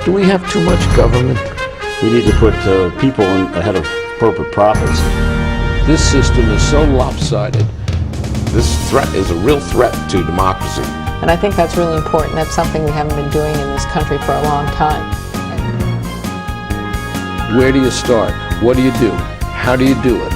Do we have too much government? We need to put people ahead of corporate profits. This system is so lopsided. This threat is a real threat to democracy. And I think that's really important. That's something we haven't been doing in this country for a long time. Where do you start? What do you do? How do you do it?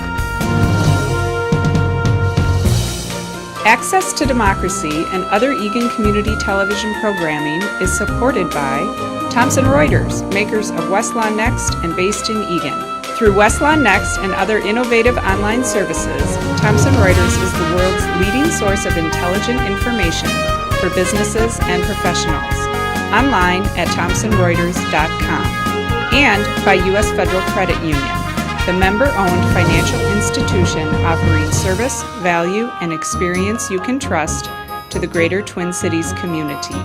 Access to Democracy and other Eagan community television programming is supported by Thomson Reuters, makers of Westlaw Next and based in Eagan. Through Westlaw Next and other innovative online services, Thomson Reuters is the world's leading source of intelligent information for businesses and professionals. Online at thomsonreuters.com. And by U.S. Federal Credit Union, the member-owned financial institution offering service, value, and experience you can trust to the greater Twin Cities community.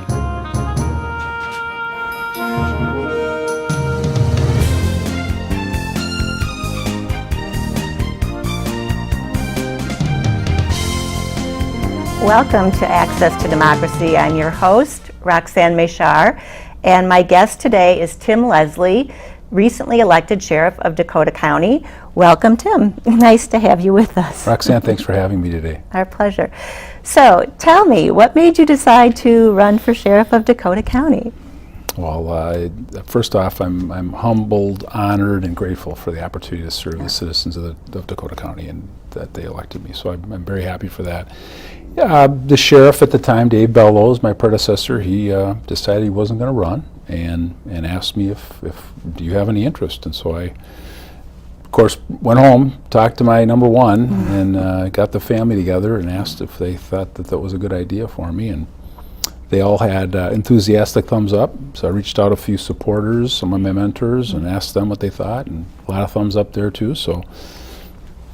Welcome to Access to Democracy. I'm your host, Roxanne Meshar, and my guest today is Tim Leslie, recently elected Sheriff of Dakota County. Welcome, Tim. Nice to have you with us. Roxanne, thanks for having me today. Our pleasure. So, tell me, what made you decide to run for Sheriff of Dakota County? Well, first off, I'm humbled, honored, and grateful for the opportunity to serve the citizens of Dakota County and that they elected me. So I'm very happy for that. The sheriff at the time, Dave Bellows, my predecessor, he decided he wasn't going to run and asked me if do you have any interest. And so I, of course, went home, talked to my number one, and got the family together and asked if they thought that was a good idea for me. And they all had enthusiastic thumbs up. So I reached out a few supporters, some of my mentors, and asked them what they thought, and a lot of thumbs up there too. So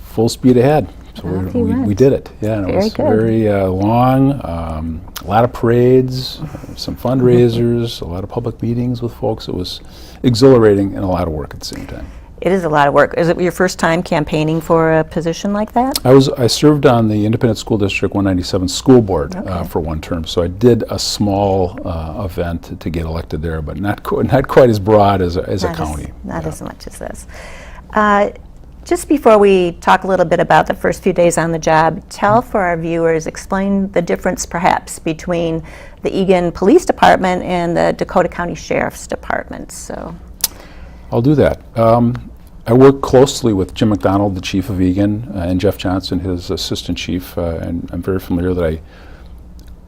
full speed ahead. So we did it. Yeah, and it was very long, a lot of parades, some fundraisers, a lot of public meetings with folks. It was exhilarating and a lot of work at the same time. It is a lot of work. Is it your first time campaigning for a position like that? I served on the Independent School District 197 school board for one term, so I did a small event to get elected there, but not quite as broad as a county. Not as much as this. Just before we talk a little bit about the first few days on the job, tell for our viewers, explain the difference perhaps between the Eagan Police Department and the Dakota County Sheriff's Department. So, I'll do that. I work closely with Jim McDonald, the chief of Eagan, and Jeff Johnson, his assistant chief, and I'm very familiar that I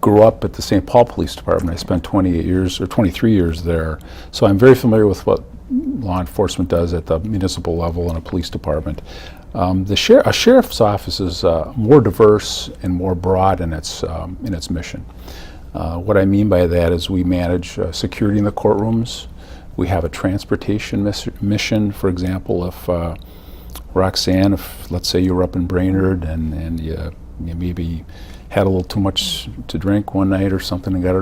grew up at the St. Paul Police Department. I spent 23 years there, so I'm very familiar with what law enforcement does at the municipal level in a police department. A sheriff's office is more diverse and more broad in its mission. What I mean by that is we manage security in the courtrooms. We have a transportation mission. For example, if Roxanne, if let's say you were up in Brainerd and you maybe had a little too much to drink one night or something and got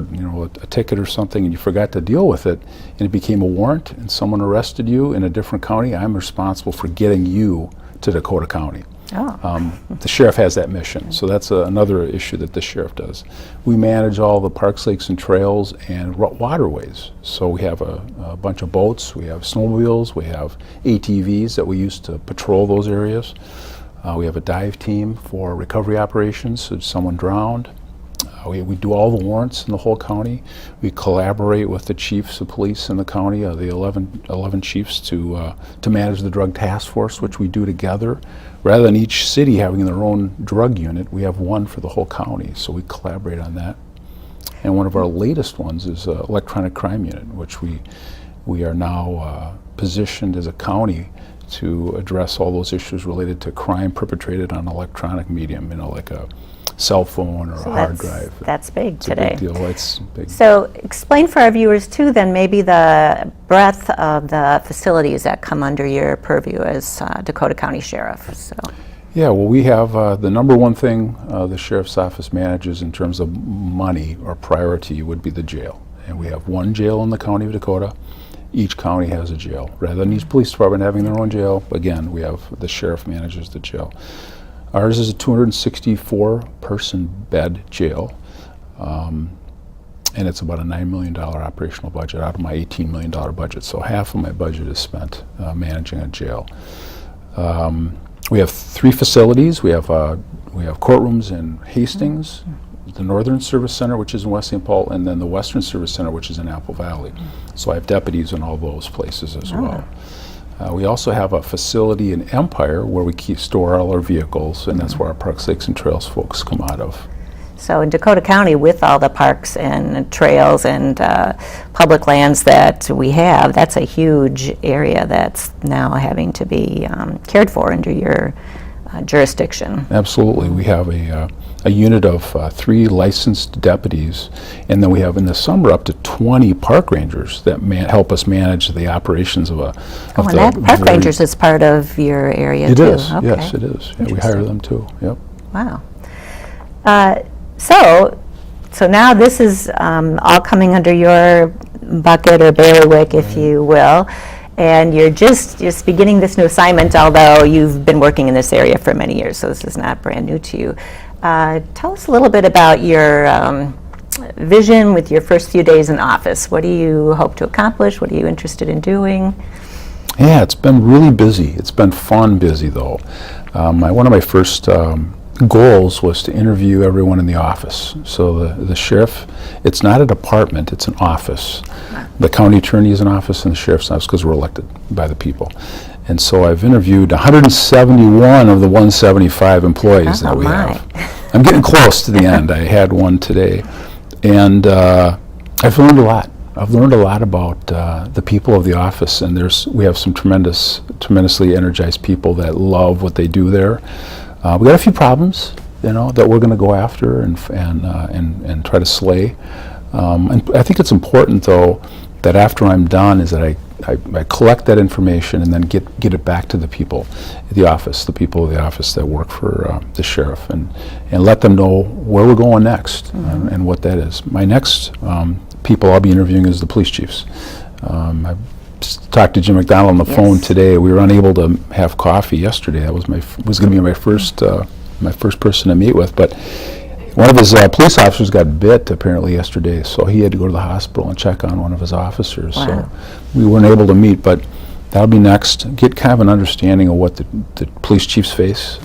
a ticket or something and you forgot to deal with it and it became a warrant and someone arrested you in a different county, I'm responsible for getting you to Dakota County. The sheriff has that mission, so that's another issue that the sheriff does. We manage all the parks, lakes, and trails and waterways. So we have a bunch of boats, we have snowmobiles, we have ATVs that we use to patrol those areas. We have a dive team for recovery operations, so if someone drowned. We do all the warrants in the whole county. We collaborate with the chiefs of police in the county, the 11 chiefs, to manage the drug task force, which we do together. Rather than each city having their own drug unit, we have one for the whole county, so we collaborate on that. And one of our latest ones is electronic crime unit, which we are now positioned as a county to address all those issues related to crime perpetrated on electronic medium, like a cell phone or a hard drive. That's big it's today. A big deal. It's big. So explain for our viewers too then maybe the breadth of the facilities that come under your purview as Dakota County Sheriff. So. Yeah, well, we have the number one thing the Sheriff's Office manages in terms of money or priority would be the jail. And we have one jail in the county of Dakota. Each county has a jail. Rather than each police department having their own jail, again, we have the sheriff manages the jail. Ours is a 264-person bed jail. and it's about a $9 million operational budget out of my $18 million budget. So half of my budget is spent managing a jail. We have 3 facilities. We have courtrooms in Hastings, the Northern Service Center, which is in West St. Paul, and then the Western Service Center, which is in Apple Valley. So I have deputies in all those places as well. We also have a facility in Empire where we store all our vehicles, and that's where our Parks, Lakes, and Trails folks come out of. So in Dakota County, with all the parks and trails and public lands that we have, that's a huge area that's now having to be cared for under your jurisdiction. Absolutely. We have a unit of 3 licensed deputies, and then we have in the summer up to 20 park rangers that help us manage the operations of and that park rangers is part of your area too. It is, okay. yes, it is. Yeah, we hire them too, yep. Wow. So now this is all coming under your bucket or bailiwick, if you will, and you're just beginning this new assignment, although you've been working in this area for many years, so this is not brand new to you. Tell us a little bit about your vision with your first few days in office. What do you hope to accomplish? What are you interested in doing? Yeah, it's been really busy. It's been fun busy, though. One of my first goals was to interview everyone in the office. So the sheriff, it's not a department, it's an office. The county attorney is an office and the sheriff's office because we're elected by the people. And so I've interviewed 171 of the 175 employees that we have. I'm getting close to the end. I had one today. And I've learned a lot. I've learned a lot about the people of the office, and we have some tremendously energized people that love what they do there. We got a few problems, that we're going to go after and try to slay. And I think it's important, though, that after I'm done, is that I collect that information and then get it back to the people at the office, the people of the office that work for the sheriff, and let them know where we're going next and what that is. My next people I'll be interviewing is the police chiefs. I talked to Jim McDonald on the phone today. We were unable to have coffee yesterday. That was going to be my first person to meet with, but one of his police officers got bit apparently yesterday, so he had to go to the hospital and check on one of his officers. Wow. So we weren't able to meet, but that'll be next. Get kind of an understanding of what the police chiefs face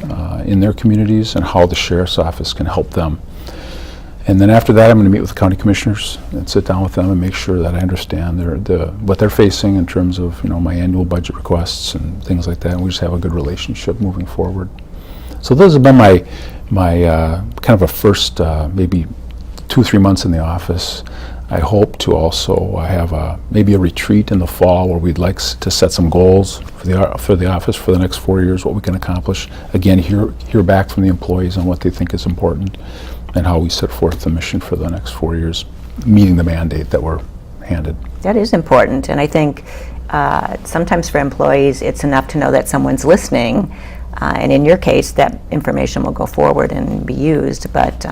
in their communities and how the sheriff's office can help them. And then after that, I'm going to meet with the county commissioners and sit down with them and make sure that I understand what they're facing in terms of my annual budget requests and things like that. And we just have a good relationship moving forward. So those have been my kind of a first maybe 2-3 months in the office. I hope to also have maybe a retreat in the fall where we'd like to set some goals for the office for the next 4 years, what we can accomplish. Again, hear back from the employees on what they think is important and how we set forth the mission for the next 4 years, meeting the mandate that we're handed. That is important, and I think sometimes for employees it's enough to know that someone's listening, and in your case that information will go forward and be used, but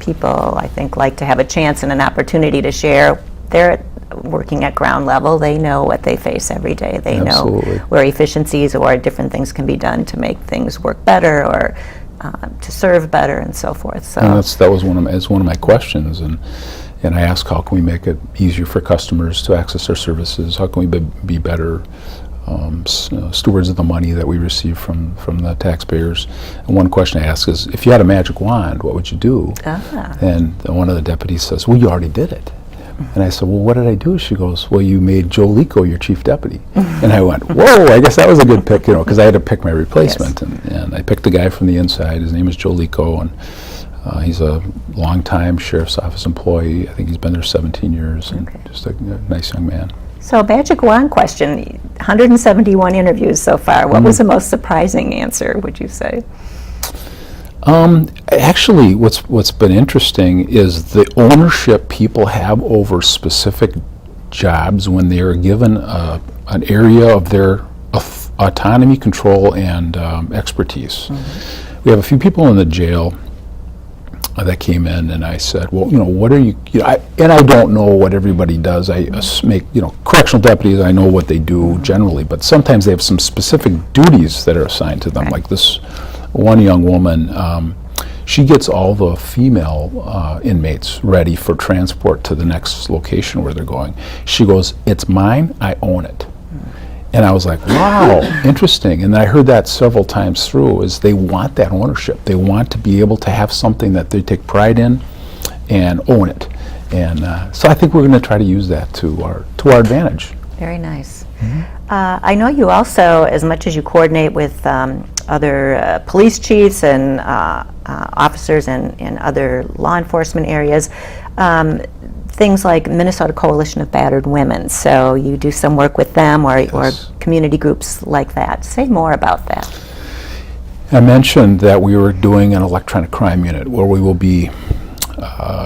people I think like to have a chance and an opportunity to share. They're working at ground level. They know what they face every day. They Absolutely. know where efficiencies or different things can be done to make things work better or to serve better and so forth. So and that was one of my questions, and I asked, how can we make it easier for customers to access our services? How can we be better stewards of the money that we receive from the taxpayers? And one question I asked is, if you had a magic wand, what would you do? And one of the deputies says, well, you already did it. And I said, well, what did I do? She goes, well, you made Joe Lico your chief deputy. And I went, whoa, I guess that was a good pick, because I had to pick my replacement. Yes. And I picked the guy from the inside. His name is Joe Lico, and he's a longtime sheriff's office employee. I think he's been there 17 years, and just a nice young man. So magic wand question, 171 interviews so far. What was the most surprising answer, would you say? Actually, what's been interesting is the ownership people have over specific jobs when they are given an area of their autonomy, control, and expertise. We have a few people in the jail that came in, and I said, well, what are you, and I don't know what everybody does. I make, correctional deputies, I know what they do generally, but sometimes they have some specific duties that are assigned to them, like this one young woman. she gets all the female inmates ready for transport to the next location where they're going. She goes, "It's mine, I own it." And I was like, wow, interesting. And I heard that several times through, is they want that ownership. They want to be able to have something that they take pride in and own it. And so I think we're going to try to use that to our advantage. Very nice. I know you also, as much as you coordinate with other police chiefs and officers in other law enforcement areas, things like Minnesota Coalition of Battered Women. So you do some work with them or community groups like that. Say more about that. I mentioned that we were doing an electronic crime unit where we will be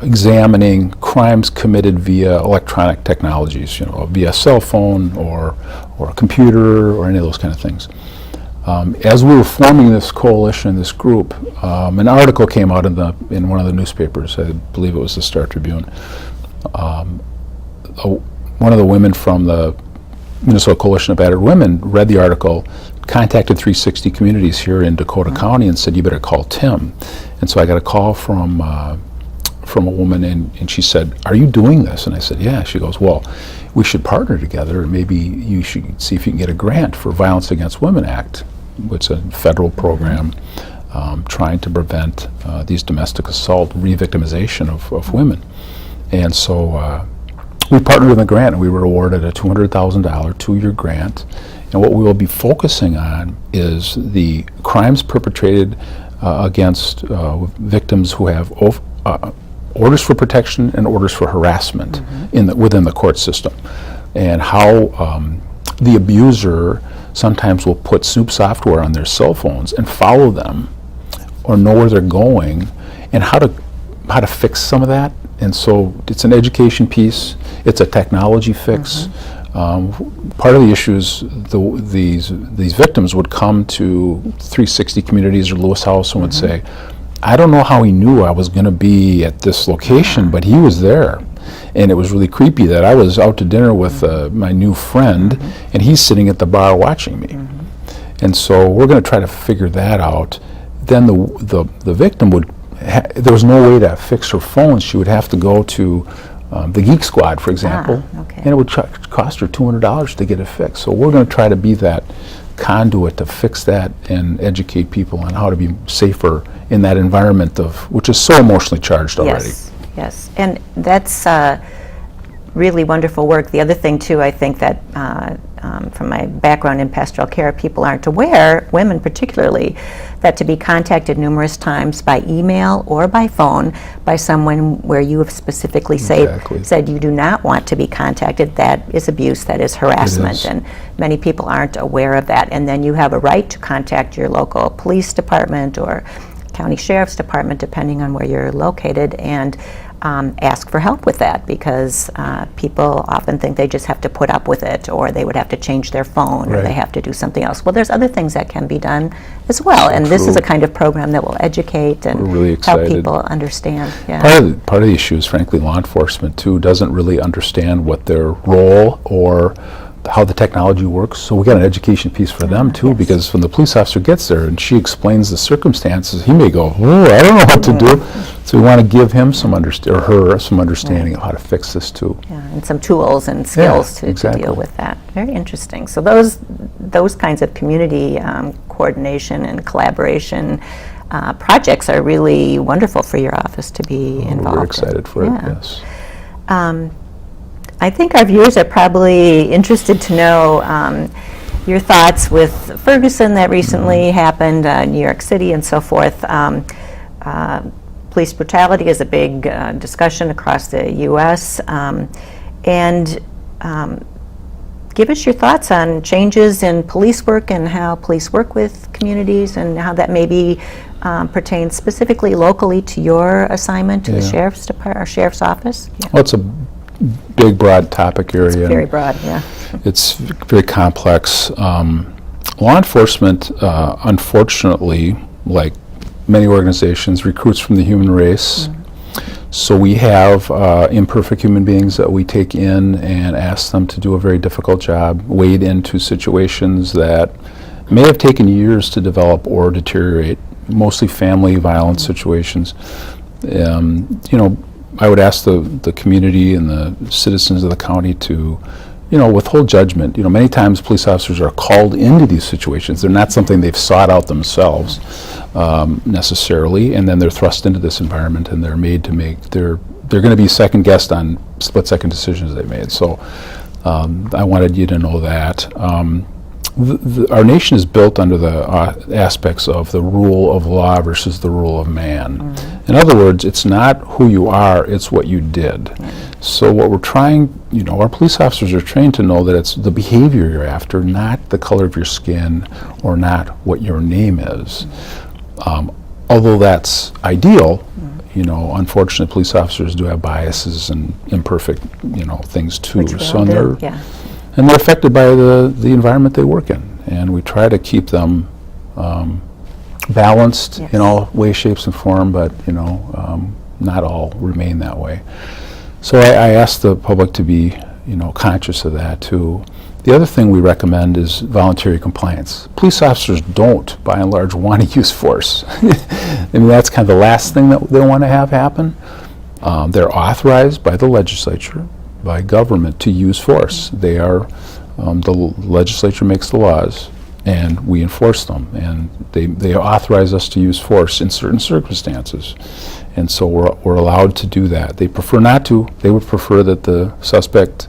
examining crimes committed via electronic technologies, via cell phone or a computer or any of those kind of things. As we were forming this coalition, this group, an article came out in one of the newspapers. I believe it was the Star Tribune. One of the women from the Minnesota Coalition of Battered Women read the article, contacted 360 Communities here in Dakota County and said, "You better call Tim." And so I got a call from a woman, and she said, "Are you doing this?" And I said, "Yeah." She goes, "Well, we should partner together, and maybe you should see if you can get a grant for Violence Against Women Act, which is a federal program trying to prevent these domestic assault re-victimization of women." And so we partnered in the grant, and we were awarded a $200,000 two-year grant. And what we will be focusing on is the crimes perpetrated against victims who have orders for protection and orders for harassment within the court system, and how the abuser sometimes will put Snoop software on their cell phones and follow them or know where they're going, and how to fix some of that. And so it's an education piece, it's a technology fix. Part of the issues, these victims would come to 360 Communities or Lewis House and would say, "I don't know how he knew I was going to be at this location, but he was there." And it was really creepy that I was out to dinner with my new friend, and he's sitting at the bar watching me. And so we're going to try to figure that out. Then the victim would, there was no way to fix her phone. She would have to go to the Geek Squad, for example, and it would cost her $200 to get it fixed. So we're going to try to be that conduit to fix that and educate people on how to be safer in that environment which is so emotionally charged already. Yes, and that's really wonderful work. The other thing too, I think that from my background in pastoral care, people aren't aware, women particularly, that to be contacted numerous times by email or by phone by someone where you have specifically said you do not want to be contacted, that is abuse, that is harassment, and many people aren't aware of that. And then you have a right to contact your local police department or county sheriff's department, depending on where you're located, and ask for help with that, because people often think they just have to put up with it, or they would have to change their phone, or they have to do something else. Well, there's other things that can be done as well, and this is a kind of program that will educate and really help people understand. Part of the issue is, frankly, law enforcement too doesn't really understand what their role or how the technology works. So we got an education piece for them too, because when the police officer gets there and she explains the circumstances, he may go, "Oh, I don't know what to do." So we want to give him some understanding of how to fix this too. Yeah, and some tools and skills to deal with that. Very interesting. So those kinds of community coordination and collaboration projects are really wonderful for your office to be involved in. We're excited for it, yes. I think our viewers are probably interested to know your thoughts with Ferguson that recently happened, New York City and so forth. Police brutality is a big discussion across the U.S. And give us your thoughts on changes in police work and how police work with communities, and how that maybe pertains specifically locally to your assignment to the sheriff's department or sheriff's office. Well, it's a big, broad topic area. It's very broad, It's very complex. Law enforcement, unfortunately, like many organizations, recruits from the human race. So we have imperfect human beings that we take in and ask them to do a very difficult job, wade into situations that may have taken years to develop or deteriorate mostly family violence situations. I would ask the community and the citizens of the county to, withhold judgment. Many times police officers are called into these situations. They're not something they've sought out themselves necessarily, and then they're thrust into this environment and they're made to they're going to be second guessed on split-second decisions they made. So I wanted you to know that. Our nation is built under the aspects of the rule of law versus the rule of man. Mm-hmm. In other words, it's not who you are, it's what you did. Mm-hmm. So what we're trying, our police officers are trained to know that it's the behavior you're after, not the color of your skin or not what your name is. Mm-hmm. Although that's ideal, mm-hmm. Unfortunately, police officers do have biases and imperfect, things too. So and they're affected by the environment they work in. And we try to keep them balanced in all ways, shapes, and form, but not all remain that way. So I ask the public to be conscious of that too. The other thing we recommend is voluntary compliance. Police officers don't, by and large, want to use force. That's kind of the last thing that they want to have happen. They're authorized by the legislature, by government, to use force. They are, the legislature makes the laws and we enforce them, and they authorize us to use force in certain circumstances, and so we're allowed to do that. They prefer not to. They would prefer that the suspect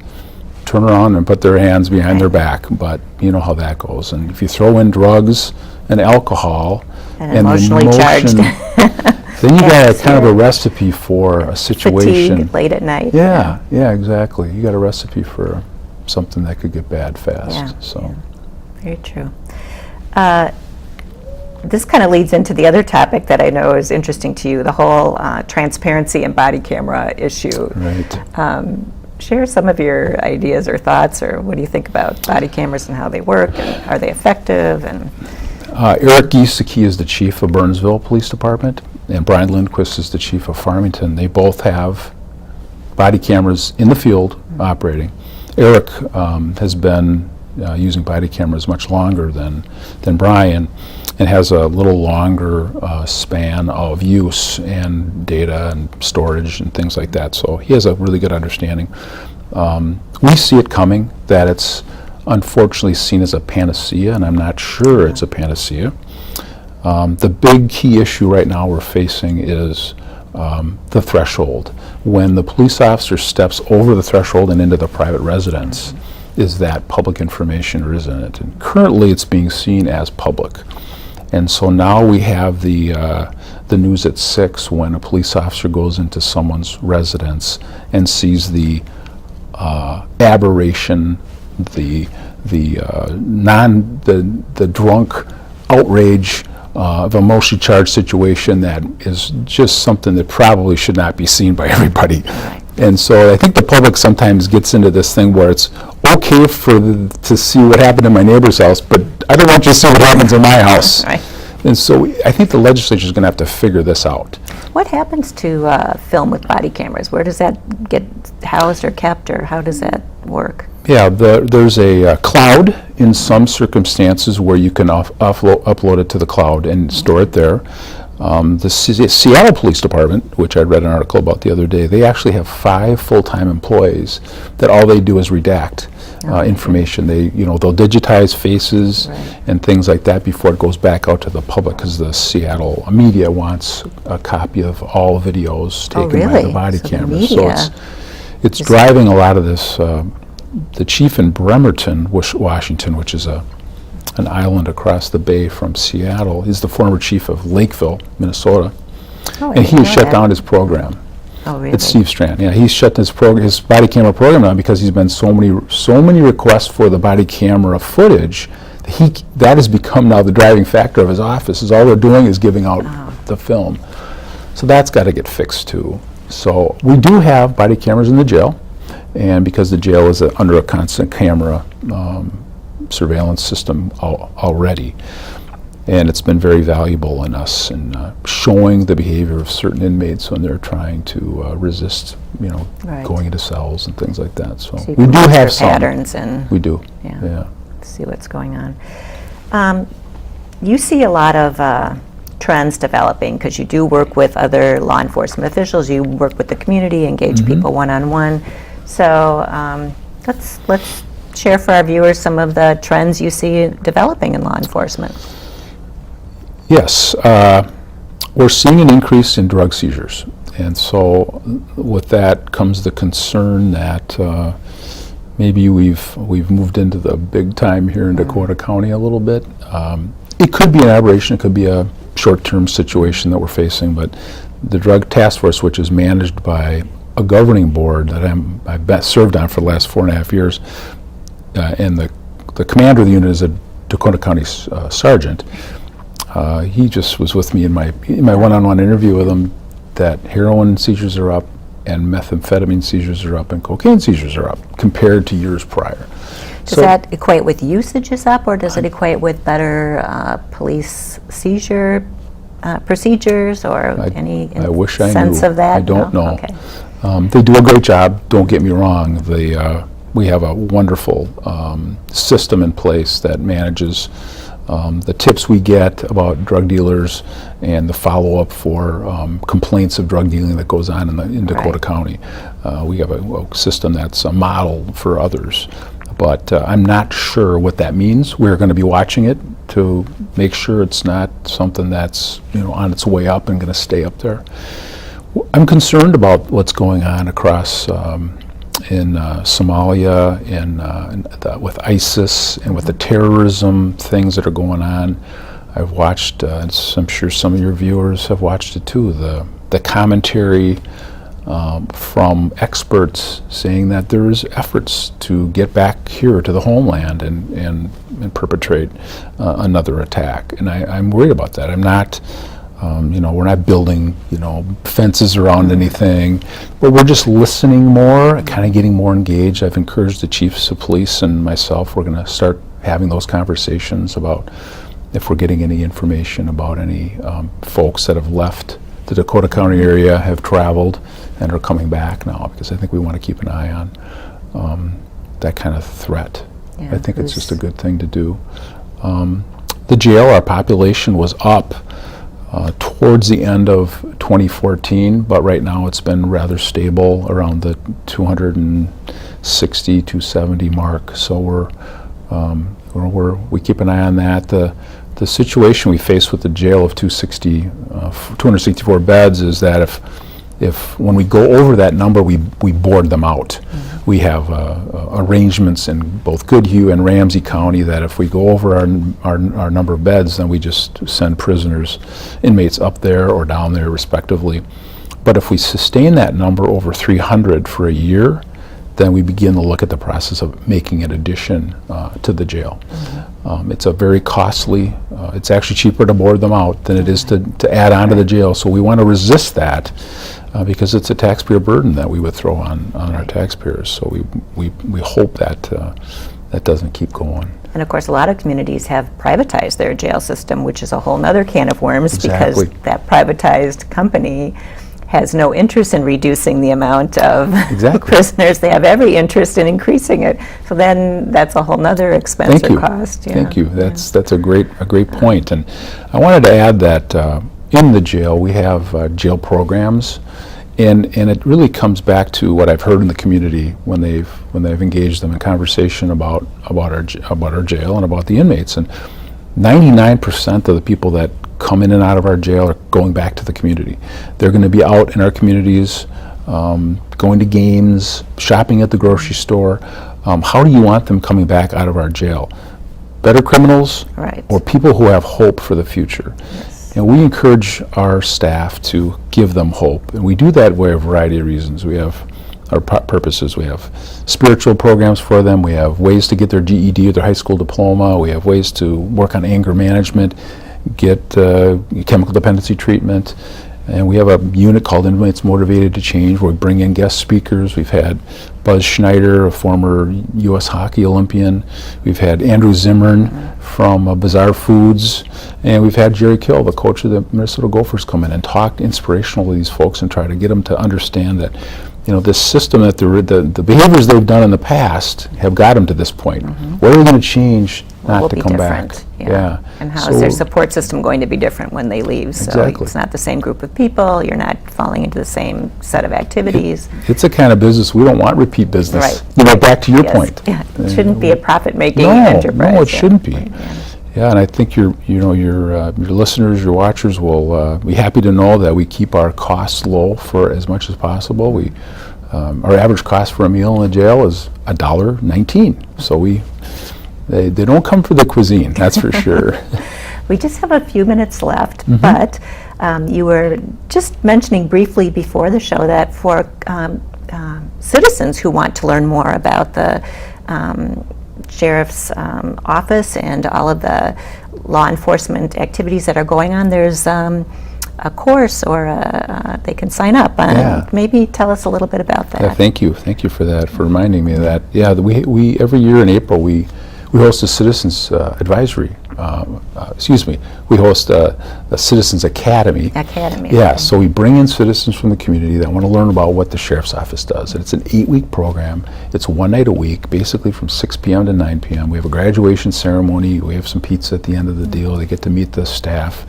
turn around and put their hands behind their back, but you know how that goes. And if you throw in drugs and alcohol and emotionally charged, then you got kind of a recipe for a situation. Fatigue late at night. Yeah, exactly. You got a recipe for something that could get bad fast. Very true. This kind of leads into the other topic that I know is interesting to you, the whole transparency and body camera issue. Right. Share some of your ideas or thoughts, or what do you think about body cameras and how they work, and are they effective? And Eric Giesecke is the chief of Burnsville Police Department, and Brian Lindquist is the chief of Farmington. They both have body cameras in the field operating. Eric has been using body cameras much longer than Brian, and has a little longer span of use and data and storage and things like that. So he has a really good understanding. We see it coming, that it's unfortunately seen as a panacea, and I'm not sure it's a panacea. The big key issue right now we're facing is the threshold. When the police officer steps over the threshold and into the private residence, is that public information or isn't it? And currently it's being seen as public. And so now we have the news at 6 when a police officer goes into someone's residence and sees the aberration, the drunk outrage of a emotionally charged situation that is just something that probably should not be seen by everybody. And so I think the public sometimes gets into this thing where it's okay to see what happened in my neighbor's house, but I don't want you to see what happens in my house. And so I think the legislature is going to have to figure this out. what happens to film with body cameras? Where does that get housed or kept, or how does that work? Yeah, there's a cloud in some circumstances where you can upload it to the cloud and store it there. The Seattle Police Department, which I read an article about the other day, they actually have 5 full-time employees that all they do is redact information. They'll digitize faces and things like that before it goes back out to the public, because the Seattle media wants a copy of all videos taken by the body cameras. So it's driving a lot of this. The chief in Bremerton, Washington, which is an island across the bay from Seattle, is the former chief of Lakeville, Minnesota, and he has shut down his program. Oh, really? It's Steve Strand. Yeah, he's shut his body camera program down because he's been so many requests for the body camera footage. That has become now the driving factor of his office. Is all they're doing is giving out the film. So that's got to get fixed too. So we do have body cameras in the jail, and because the jail is under a constant camera surveillance system already, and it's been very valuable in us in showing the behavior of certain inmates when they're trying to resist, going into cells and things like that. So we do have some patterns, and we do. Yeah. See what's going on. You see a lot of trends developing? Because you do work with other law enforcement officials, you work with the community, engage people one-on-one. So let's share for our viewers some of the trends you see developing in law enforcement. Yes, we're seeing an increase in drug seizures. And so with that comes the concern that maybe we've moved into the big time here in Dakota County a little bit. It could be an aberration, it could be a short-term situation that we're facing, but the Drug Task Force, which is managed by a governing board that I've served on for the last 4.5 years, and the commander of the unit is a Dakota County sergeant. He just was with me in my one-on-one interview with him that heroin seizures are up and methamphetamine seizures are up and cocaine seizures are up compared to years prior. Does that equate with usage is up, or does it equate with better police seizure procedures, or any I wish I sense knew. of that? I don't know. Okay. They do a great job, don't get me wrong. We have a wonderful system in place that manages the tips we get about drug dealers and the follow-up for complaints of drug dealing that goes on in Dakota County. We have a system that's a model for others. But I'm not sure what that means. We're going to be watching it to make sure it's not something that's on its way up and going to stay up there. I'm concerned about what's going on across in Somalia and with ISIS and with the terrorism things that are going on. I've watched, I'm sure some of your viewers have watched it too, the commentary from experts saying that there is efforts to get back here to the homeland and perpetrate another attack. And I'm worried about that. I'm not, we're not building, fences around anything, but we're just listening more, kind of getting more engaged. I've encouraged the chiefs of police and myself, we're going to start having those conversations about if we're getting any information about any folks that have left the Dakota County area, have traveled and are coming back now, because I think we want to keep an eye on that kind of threat. Yeah, I think it's just a good thing to do. The jail, our population was up towards the end of 2014, but right now it's been rather stable around the 260, 270 mark. So we keep an eye on that. The situation we face with the jail of 264 beds is that if when we go over that number, we board them out. We have arrangements in both Goodhue and Ramsey County that if we go over our number of beds, then we just send inmates up there or down there respectively. But if we sustain that number over 300 for a year, then we begin to look at the process of making an addition to the jail. It's a very costly, it's actually cheaper to board them out than it is to add on to the jail. So we want to resist that because it's a taxpayer burden that we would throw on our taxpayers. So we hope that that doesn't keep going. And of course, a lot of communities have privatized their jail system, which is a whole other can of worms. Exactly. Because that privatized company has no interest in reducing the amount of prisoners. They have every interest in increasing it. So then that's a whole nother expense or cost. Yeah. Thank you. That's a great point. And I wanted to add that in the jail we have jail programs, and it really comes back to what I've heard in the community when they've engaged them in conversation about our jail and about the inmates. And 99% of the people that come in and out of our jail are going back to the community. They're going to be out in our communities, going to games, shopping at the grocery store. How do you want them coming back out of our jail? Better criminals, or people who have hope for the future? Yes. And we encourage our staff to give them hope, and we do that for a variety of reasons. We have our purposes. We have spiritual programs for them. We have ways to get their GED or their high school diploma. We have ways to work on anger management, get chemical dependency treatment, and we have a unit called Inmates Motivated to Change where we bring in guest speakers. We've had Buzz Schneider, a former U.S. hockey Olympian. We've had Andrew Zimmern from Bizarre Foods, and we've had Jerry Kill, the coach of the Minnesota Gophers, come in and talk inspirational to these folks and try to get them to understand that this system, that the behaviors they've done in the past have got them to this point. What are we going to change not will to be come different. back. Yeah. And how So- is their support system going to be different when they leave? So Exactly. it's not the same group of people. You're not falling into the same set of activities. It's a kind of business, we don't want repeat business. Right. You know, back to your Yes. point. Yeah. It shouldn't be a profit-making No, enterprise. no, it Yeah. shouldn't be. Right, yeah. Yeah, and I think your listeners, your watchers will be happy to know that we keep our costs low for as much as possible. Our average cost for a meal in the jail is $1.19. So they don't come for the cuisine, that's for sure. We just have a few minutes left, Mm-hmm. but you were just mentioning briefly before the show that for citizens who want to learn more about the sheriff's office and all of the law enforcement activities that are going on, there's a course or they can sign up. Yeah. Maybe tell us a little bit about that. Yeah, thank you for that, for reminding me of that. Yeah, we every year in April we host a citizens advisory. We host a Citizens Academy. Academy. Yeah, okay. so we bring in citizens from the community that want to learn about what the sheriff's office does. And it's an 8-week program. It's one night a week, basically from 6 p.m. to 9 p.m. We have a graduation ceremony. We have some pizza at the end of the deal. They get to meet the staff.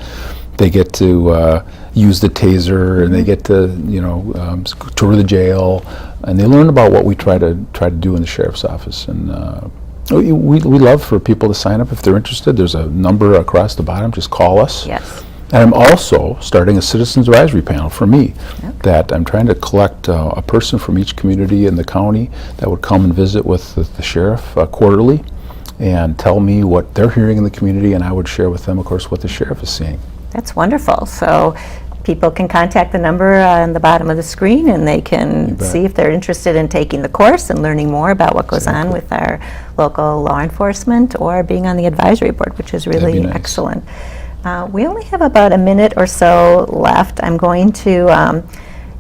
They get to use the taser, and they get to tour the jail, and they learn about what we try to do in the sheriff's office. And we love for people to sign up if they're interested. There's a number across the bottom. Just call us. Yes. And I'm also starting a citizens advisory panel for me, that I'm trying to collect a person from each community in the county that would come and visit with the sheriff quarterly and tell me what they're hearing in the community, and I would share with them, of course, what the sheriff is seeing. That's wonderful. So people can contact the number on the bottom of the screen, and they can bet. see if they're interested in taking the course and learning more about what goes on with our local law enforcement, or being on the advisory board, which is really nice. excellent. We only have about a minute or so left. I'm going to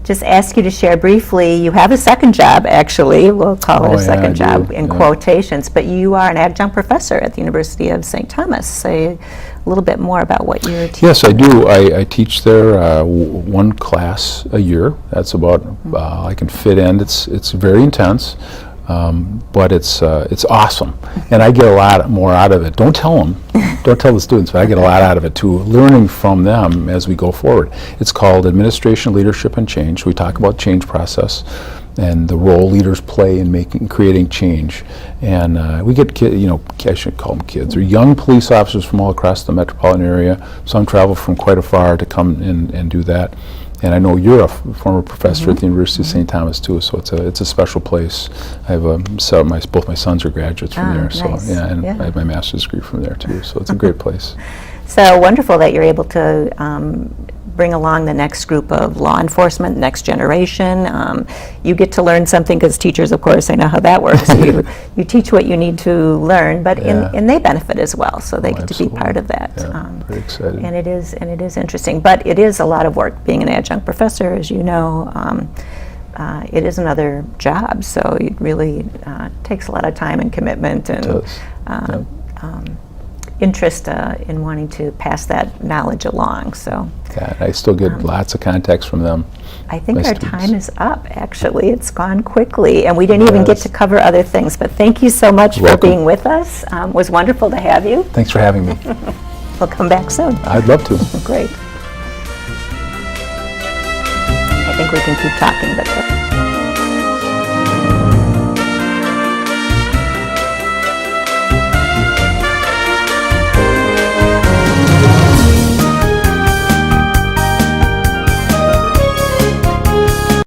just ask you to share briefly. You have a second job, actually. We'll call it a second I job do, in yeah. quotations, but you are an adjunct professor at the University of St. Thomas. Say a little bit more about what you're teaching. Yes, I do. I teach there one class a year. That's about I can fit in. It's very intense, but it's awesome, and I get a lot more out of it. Don't tell them, don't tell the students, but I get a lot out of it too, learning from them as we go forward. It's called Administration, Leadership, and Change. We talk about change process and the role leaders play in creating change. And we get I shouldn't call them kids, they're young police officers from all across the metropolitan area. Some travel from quite afar to come in and do that. And I know you're a former professor at the University of St. Thomas too, so it's a special place. I have both my sons are graduates from there, so nice. yeah, and Yeah. I have my master's degree from there too. So it's a great place. So wonderful that you're able to bring along the next group of law enforcement, next generation. You get to learn something, because teachers, of course, I know how that works. You teach what you need to learn, but and they benefit as well, so they get to be part of that. Yeah, very excited. And it is interesting, but it is a lot of work being an adjunct professor, as you know. It is another job, so it really takes a lot of time and commitment and It does. interest in wanting to pass that knowledge along. So Yeah, I still get lots of contacts from them. I think My our students. time is up, actually. It's gone quickly, and we didn't even get Yes. to cover other things, but thank you so much for Welcome. being with us. It was wonderful to have you. Thanks for having me. We'll come back soon. I'd love to. Great. I think we can keep talking, but